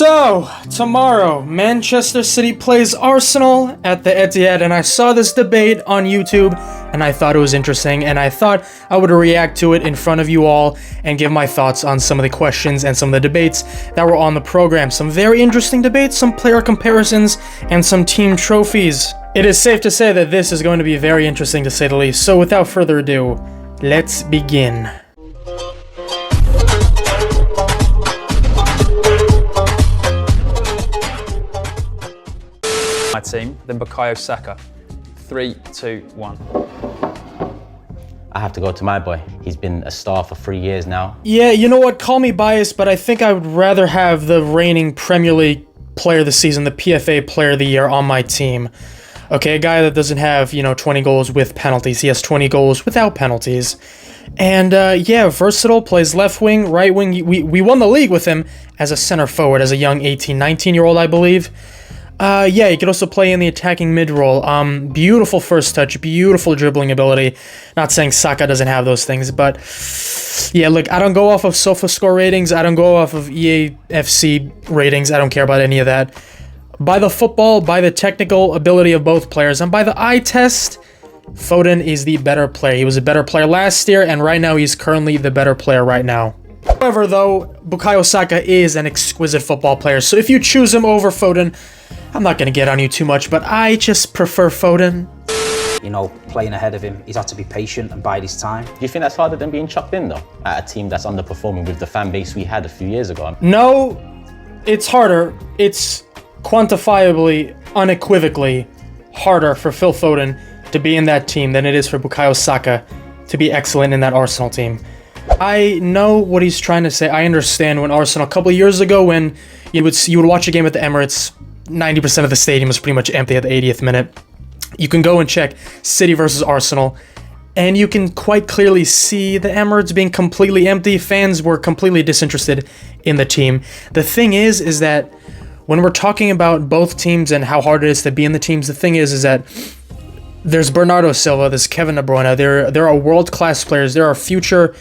So, tomorrow, Manchester City plays Arsenal at the Etihad, and I saw this debate on YouTube, and I thought it was interesting, and I thought I would react to it in front of you all and give my thoughts on some of the questions and some of the debates that were on the program. Some very interesting debates, some player comparisons, and some team trophies. It is safe to say that this is going to be very interesting to say the least, so without further ado, let's begin. My team, then Bukayo Saka. 3, 2, 1. I have to go to my boy. He's been a star for 3 years now. Yeah, you know what? Call me biased, but I think I would rather have the reigning Premier League player of the season, the PFA player of the year on my team. Okay, a guy that doesn't have, 20 goals with penalties. He has 20 goals without penalties. And, yeah, versatile, plays left wing, right wing. We won the league with him as a center forward, as a young 18, 19-year-old, I believe. Yeah, he could also play in the attacking mid-role. Beautiful first touch, beautiful dribbling ability. Not saying Saka doesn't have those things, but yeah, look, I don't go off of SofaScore ratings. I don't go off of EAFC ratings. I don't care about any of that. By the football, by the technical ability of both players, and by the eye test, Foden is the better player. He was a better player last year, and right now he's currently the better player right now. However, though, Bukayo Saka is an exquisite football player, so if you choose him over Foden, I'm not going to get on you too much, but I just prefer Foden. Playing ahead of him, he's had to be patient and bide his time. Do you think that's harder than being chucked in, though, at a team that's underperforming with the fan base we had a few years ago? No, it's harder. It's quantifiably, unequivocally harder for Phil Foden to be in that team than it is for Bukayo Saka to be excellent in that Arsenal team. I know what he's trying to say. I understand when Arsenal, a couple of years ago, when you would watch a game at the Emirates, 90% of the stadium was pretty much empty at the 80th minute. You can go and check City versus Arsenal, and you can quite clearly see the Emirates being completely empty. Fans were completely disinterested in the team. The thing is that when we're talking about both teams and how hard it is to be in the teams, the thing is that there's Bernardo Silva, there's Kevin De Bruyne, there are world-class players, there are future...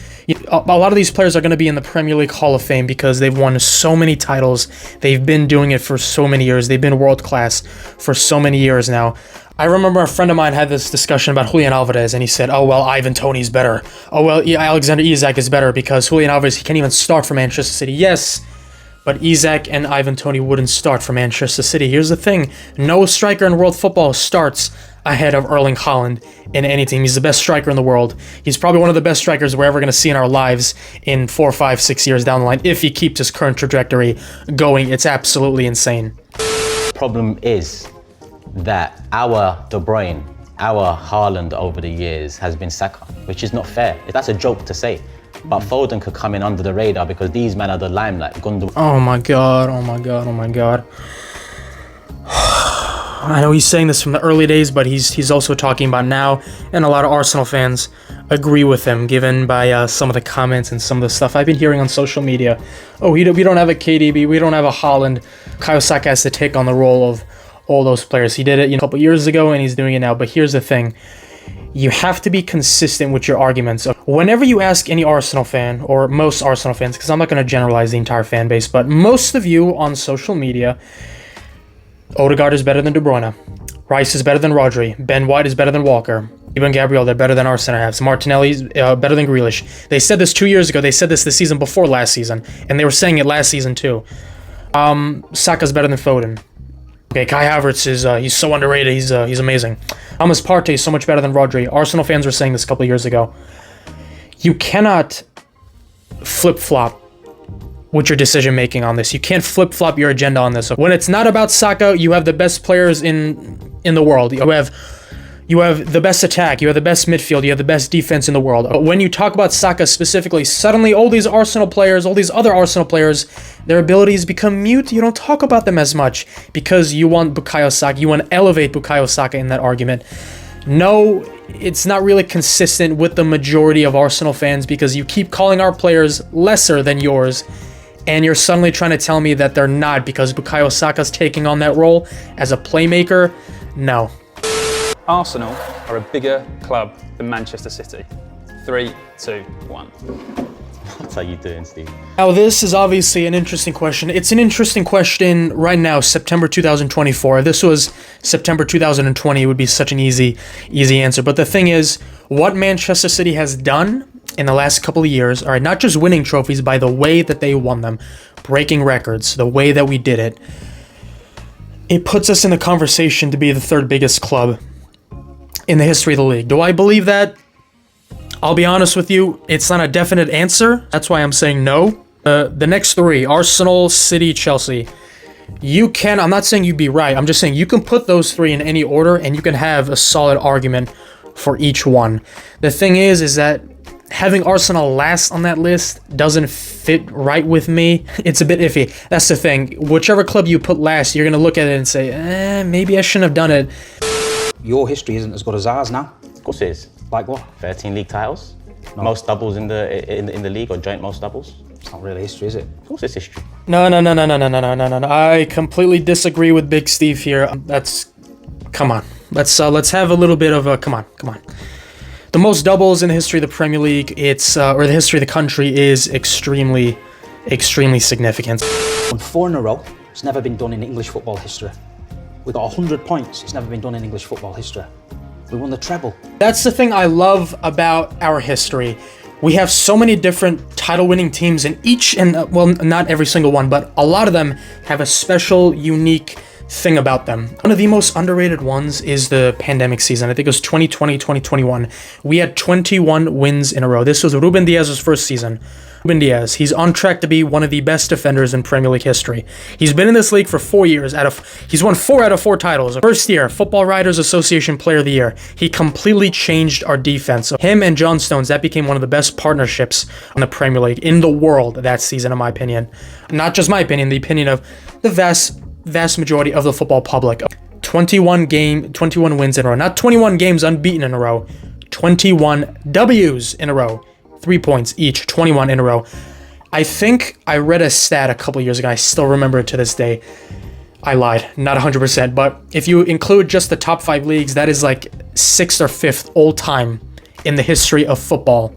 A lot of these players are going to be in the Premier League Hall of Fame because they've won so many titles, they've been doing it for so many years, they've been world-class for so many years now. I remember a friend of mine had this discussion about Julian Alvarez, and he said, oh, well, Ivan Toney's better. Oh, well, Alexander Isak is better because Julian Alvarez, he can't even start for Manchester City. Yes, but Isak and Ivan Toney wouldn't start for Manchester City. Here's the thing. No striker in world football starts ahead of Erling Haaland in any team. He's the best striker in the world. He's probably one of the best strikers we're ever going to see in our lives in 4, 5, 6 years down the line. If he keeps his current trajectory going, it's absolutely insane. Problem is that our De Bruyne, our Haaland over the years has been Saka, which is not fair. That's a joke to say. But Foden could come in under the radar because these men are the limelight. Oh my god, oh my god, oh my god. I know he's saying this from the early days, but he's also talking about now, and a lot of Arsenal fans agree with him, given by some of the comments and some of the stuff I've been hearing on social media. Oh, we don't have a KDB, we don't have a Haaland. Bukayo Saka has to take on the role of all those players. He did it a couple years ago, and he's doing it now. But here's the thing. You have to be consistent with your arguments. Whenever you ask any Arsenal fan, or most Arsenal fans, because I'm not going to generalize the entire fan base, but most of you on social media, Odegaard is better than De Bruyne, Rice is better than Rodri, Ben White is better than Walker, Even Gabriel, they're better than our center halves. Martinelli's better than Grealish. They said this 2 years ago. They said this the season before last season, and they were saying it last season too. Saka's better than Foden. Okay, Kai Havertz is he's so underrated. He's amazing. Thomas Partey is so much better than Rodri. Arsenal fans were saying this a couple of years ago. You cannot flip-flop with your decision-making on this. You can't flip-flop your agenda on this. When it's not about Saka, you have the best players in the world. You have the best attack, you have the best midfield, you have the best defense in the world. But when you talk about Saka specifically, suddenly all these Arsenal players, all these other Arsenal players, their abilities become mute. You don't talk about them as much because you want Bukayo Saka, you want to elevate Bukayo Saka in that argument. No, it's not really consistent with the majority of Arsenal fans because you keep calling our players lesser than yours, and you're suddenly trying to tell me that they're not because Bukayo Saka's taking on that role as a playmaker. No. Arsenal are a bigger club than Manchester City. 3, 2, 1. What are you doing, Steve? Now, this is obviously an interesting question. It's an interesting question right now, September 2024. If this was September 2020, it would be such an easy answer. But the thing is, what Manchester City has done in the last couple of years, all right, not just winning trophies, by the way that they won them, breaking records, the way that we did it, it puts us in the conversation to be the third biggest club in the history of the league. Do I believe that? I'll be honest with you, it's not a definite answer. That's why I'm saying no. The next three, Arsenal, City, Chelsea. I'm not saying you'd be right. I'm just saying you can put those three in any order and you can have a solid argument for each one. The thing is that having Arsenal last on that list doesn't fit right with me. It's a bit iffy. That's the thing. Whichever club you put last, you're going to look at it and say, maybe I shouldn't have done it. Your history isn't as good as ours now. Of course it is. Like what? 13 league titles, No. most doubles in the league, or joint most doubles. It's not really history, is it? Of course it's history. No. I completely disagree with Big Steve here. Come on. Let's have a little bit of a, come on. The most doubles in the history of the Premier League, or the history of the country, is extremely significant. Won 4 in a row. It's never been done in English football history. We got 100 points. It's never been done in English football history. We won the treble. That's the thing I love about our history. We have so many different title-winning teams, and well, not every single one, but a lot of them have a special, unique thing about them. One of the most underrated ones is the pandemic season. I think it was 2020, 2021. We had 21 wins in a row. This was Ruben Diaz's first season. Ruben Diaz, he's on track to be one of the best defenders in Premier League history. He's been in this league for 4 years. He's won 4 out of 4 titles. First year, Football Writers Association Player of the Year. He completely changed our defense. So him and John Stones, that became one of the best partnerships in the Premier League in the world that season, in my opinion. Not just my opinion, the opinion of the vast majority of the football public. 21 wins in a row. Not 21 games unbeaten in a row. 21 W's in a row. 3 points each, 21 in a row. I think I read a stat a couple years ago. I still remember it to this day. I lied, not 100%, but if you include just the top 5 leagues, that is like 6th or 5th all time in the history of football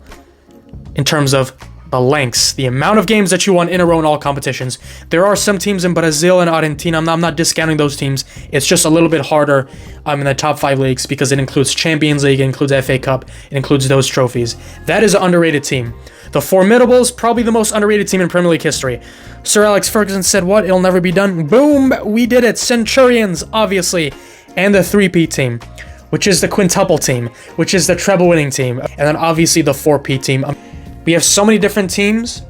in terms of the lengths, the amount of games that you won in a row in all competitions. There are some teams in Brazil and Argentina. I'm not discounting those teams. It's just a little bit harder in the top 5 leagues because it includes Champions League, it includes FA Cup, it includes those trophies. That is an underrated team. The Formidables, probably the most underrated team in Premier League history. Sir Alex Ferguson said, what? It'll never be done. Boom! We did it. Centurions, obviously. And the 3P team, which is the quintuple team, which is the treble winning team. And then obviously the 4P team. We have so many different teams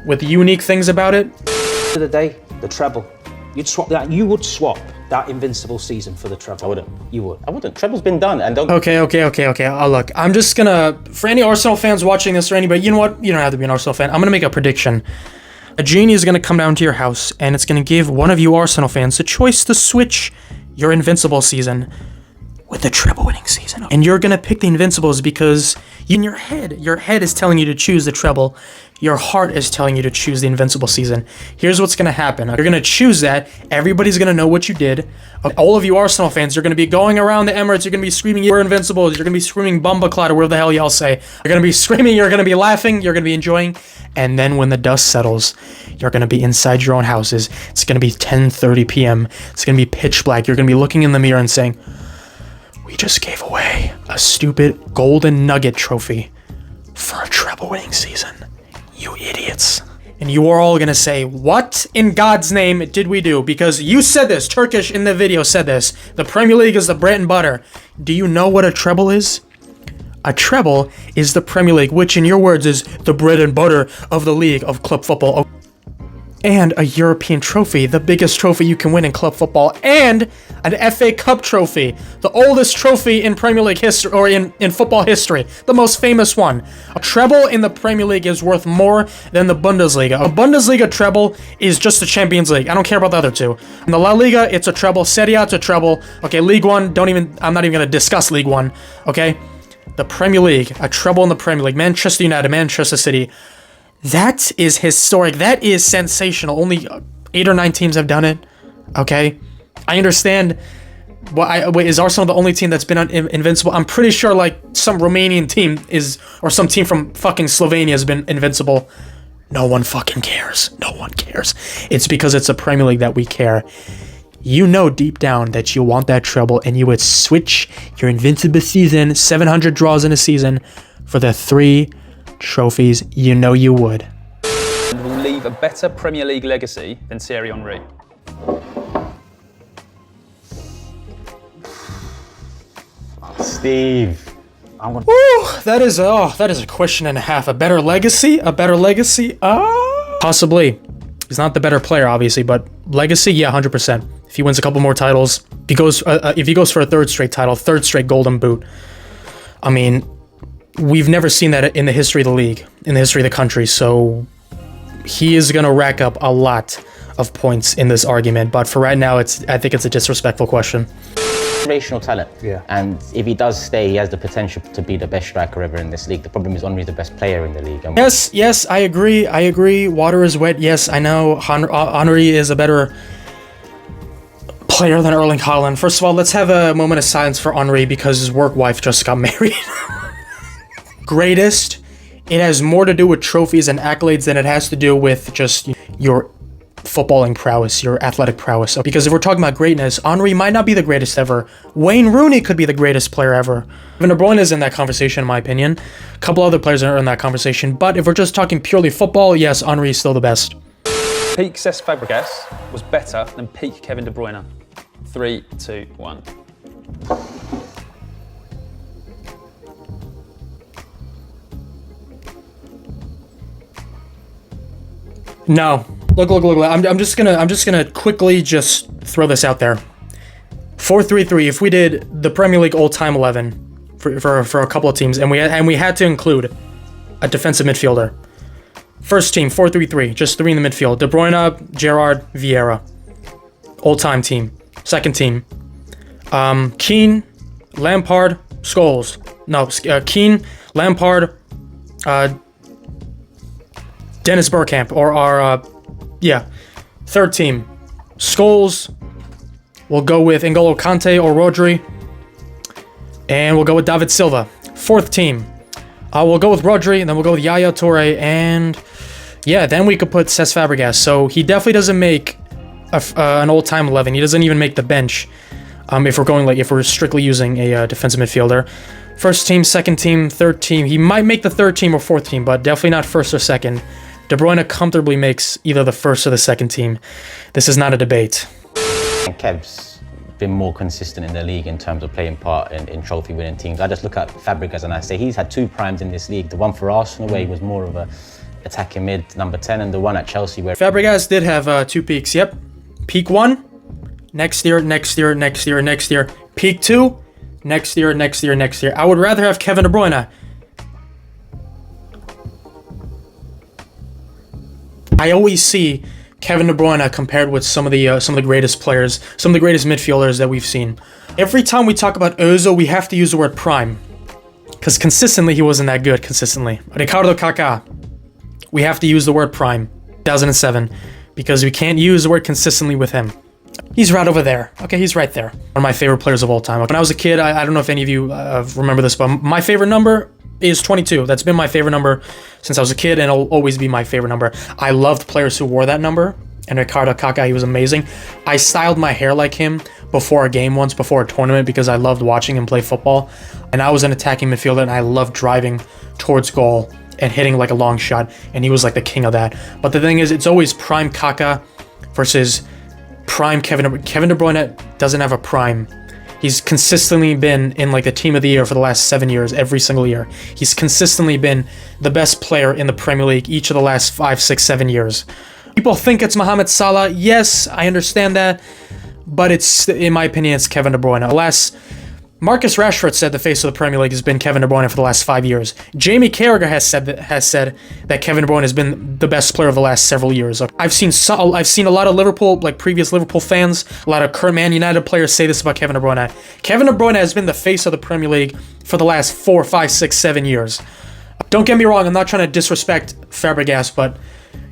with unique things about it. At the end of the day, the treble. You'd swap that. You would swap that Invincible season for the treble. I wouldn't. You would. I wouldn't. Treble's been done, and don't. Okay. Look, I'm just gonna, for any Arsenal fans watching this or anybody, you know what? You don't have to be an Arsenal fan. I'm gonna make a prediction. A genie is gonna come down to your house, and it's gonna give one of you Arsenal fans the choice to switch your Invincible season with the treble winning season. And you're gonna pick the Invincibles because in your head is telling you to choose the treble. Your heart is telling you to choose the Invincible season. Here's what's gonna happen. You're gonna choose that. Everybody's gonna know what you did. All of you Arsenal fans, you're gonna be going around the Emirates. You're gonna be screaming, "You're Invincibles." You're gonna be screaming, "Bumbaclad," or whatever the hell y'all say. You're gonna be screaming. You're gonna be laughing. You're gonna be enjoying. And then when the dust settles, you're gonna be inside your own houses. It's gonna be 10:30 p.m. It's gonna be pitch black. You're gonna be looking in the mirror and saying, "We just gave away a stupid golden nugget trophy for a treble winning season. You idiots." And you are all gonna say, "What in God's name did we do?" Because you said this, Turkish in the video said this. The Premier League is the bread and butter. Do you know what a treble is? A treble is the Premier League, which in your words is the bread and butter of the league of club football. And a European trophy, the biggest trophy you can win in club football, and an FA Cup trophy, the oldest trophy in Premier League history, or in football history, the most famous one. A treble in the Premier League is worth more than the Bundesliga. A Bundesliga treble is just the Champions League. I don't care about the other two. In the La Liga, it's a treble. Serie A, it's a treble. Okay, League One, I'm not even gonna discuss League One, okay? The Premier League, a treble in the Premier League. Manchester United, Manchester City. That is historic. That is sensational. Only 8 or 9 teams have done it. Okay? I understand Wait, is Arsenal the only team that's been invincible? I'm pretty sure like some Romanian team or some team from fucking Slovenia has been invincible. No one fucking cares. No one cares. It's because it's a Premier League that we care. You know deep down that you want that treble, and you would switch your invincible season, 700 draws in a season, for the 3 trophies. You know you would. And will leave a better Premier League legacy than Thierry Henry. Steve. Woo, that is a question and a half. A better legacy? Possibly. He's not the better player, obviously, but legacy, yeah, 100%. If he wins a couple more titles, if he goes for a 3rd straight title, 3rd straight Golden Boot. I mean, we've never seen that in the history of the league, in the history of the country. So he is gonna rack up a lot of points in this argument. But for right now, I think it's a disrespectful question. Generational talent. Yeah. And if he does stay, he has the potential to be the best striker ever in this league. The problem is Henry's the best player in the league. And Yes, I agree. Water is wet. Yes, I know. Henry is a better player than Erling Haaland. First of all, let's have a moment of silence for Henry because his work wife just got married. Greatest. It has more to do with trophies and accolades than it has to do with just your footballing prowess, your athletic prowess. Because if we're talking about greatness, Henry might not be the greatest ever. Wayne Rooney could be the greatest player ever. Kevin De Bruyne is in that conversation, in my opinion. A couple other players are in that conversation. But if we're just talking purely football, yes, Henry is still the best. Peak Cesc Fabregas was better than peak Kevin De Bruyne. 3, 2, 1. No. Look. I'm just gonna quickly just throw this out there. 4-3-3. If we did the Premier League all-time 11 for a couple of teams, and we had to include a defensive midfielder. First team 4-3-3, just 3 in the midfield. De Bruyne, Gerrard, Vieira. All-time team. Second team. Keane, Lampard, Scholes. No, Keane, Lampard, Dennis Bergkamp, or our, third team. Scholes, we'll go with N'Golo Kante or Rodri, and we'll go with David Silva. Fourth team, we'll go with Rodri, and then we'll go with Yaya Toure, and then we could put Cesc Fabregas. So he definitely doesn't make an all-time 11. He doesn't even make the bench. If we're strictly using a defensive midfielder. First team, second team, third team. He might make the third team or fourth team, but definitely not first or second. De Bruyne comfortably makes either the first or the second team. This is not a debate. Kev's been more consistent in the league in terms of playing part in trophy-winning teams. I just look at Fabregas and I say he's had 2 primes in this league. The one for Arsenal where he was more of a attacking mid, number 10, and the one at Chelsea where... Fabregas did have 2 peaks, yep. Peak 1, next year. Peak 2, next year. I would rather have Kevin De Bruyne. I always see Kevin De Bruyne compared with some of the greatest players, some of the greatest midfielders that we've seen. Every time we talk about Ozil, we have to use the word prime, because consistently he wasn't that good. Ricardo Kaká, we have to use the word prime. 2007, because we can't use the word consistently with him. He's right over there. Okay, he's right there. One of my favorite players of all time. When I was a kid, I don't know if any of you remember this, but my favorite number is 22. That's been my favorite number since I was a kid, and it'll always be my favorite number. I loved players who wore that number, and Ricardo Kaká, he was amazing. I styled my hair like him before a game once, before a tournament, because I loved watching him play football. And I was an attacking midfielder, and I loved driving towards goal and hitting like a long shot, and he was like the king of that. But the thing is, it's always prime Kaká versus prime Kevin De Bruyne doesn't have a prime. He's consistently been in like the team of the year for the last 7 years, every single year. He's consistently been the best player in the Premier League each of the last 5, 6, 7 years. People think it's Mohamed Salah. Yes, I understand that, but it's, in my opinion, it's Kevin De Bruyne. Alas, Marcus Rashford said the face of the Premier League has been Kevin De Bruyne for the last 5 years. Jamie Carragher has said that Kevin De Bruyne has been the best player of the last several years. I've seen a lot of Liverpool, like previous Liverpool fans, a lot of current Man United players say this about Kevin De Bruyne. Kevin De Bruyne has been the face of the Premier League for the last 4, 5, 6, 7 years. Don't get me wrong, I'm not trying to disrespect Fabregas, but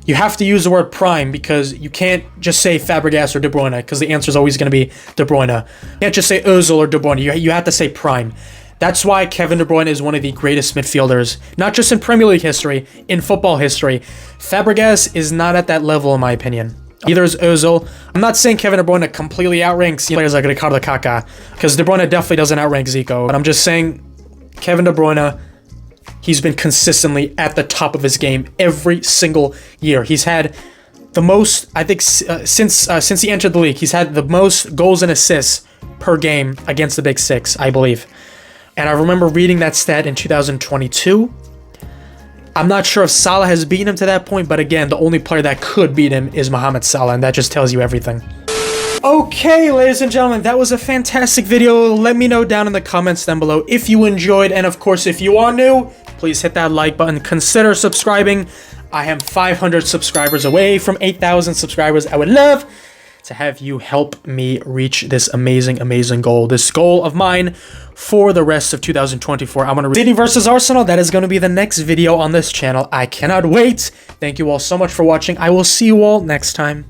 You have to use the word prime because you can't just say Fabregas or De Bruyne because the answer is always going to be De Bruyne. You can't just say Ozil or De Bruyne. You have to say prime. That's why Kevin De Bruyne is one of the greatest midfielders, not just in Premier League history, in football history. Fabregas is not at that level, in my opinion. Either is Ozil. I'm not saying Kevin De Bruyne completely outranks players like Ricardo Kaká, because De Bruyne definitely doesn't outrank Zico. But I'm just saying Kevin De Bruyne, he's been consistently at the top of his game every single year. He's had the most, I think, since he entered the league, he's had the most goals and assists per game against the Big Six, I believe. And I remember reading that stat in 2022. I'm not sure if Salah has beaten him to that point, but again, the only player that could beat him is Mohamed Salah, and that just tells you everything. Okay, ladies and gentlemen, that was a fantastic video. Let me know down in the comments down below if you enjoyed, and of course, if you are new, please hit that like button. Consider subscribing. I am 500 subscribers away from 8,000 subscribers. I would love to have you help me reach this amazing, amazing goal. This goal of mine for the rest of 2024. I'm going to City versus Arsenal. That is going to be the next video on this channel. I cannot wait. Thank you all so much for watching. I will see you all next time.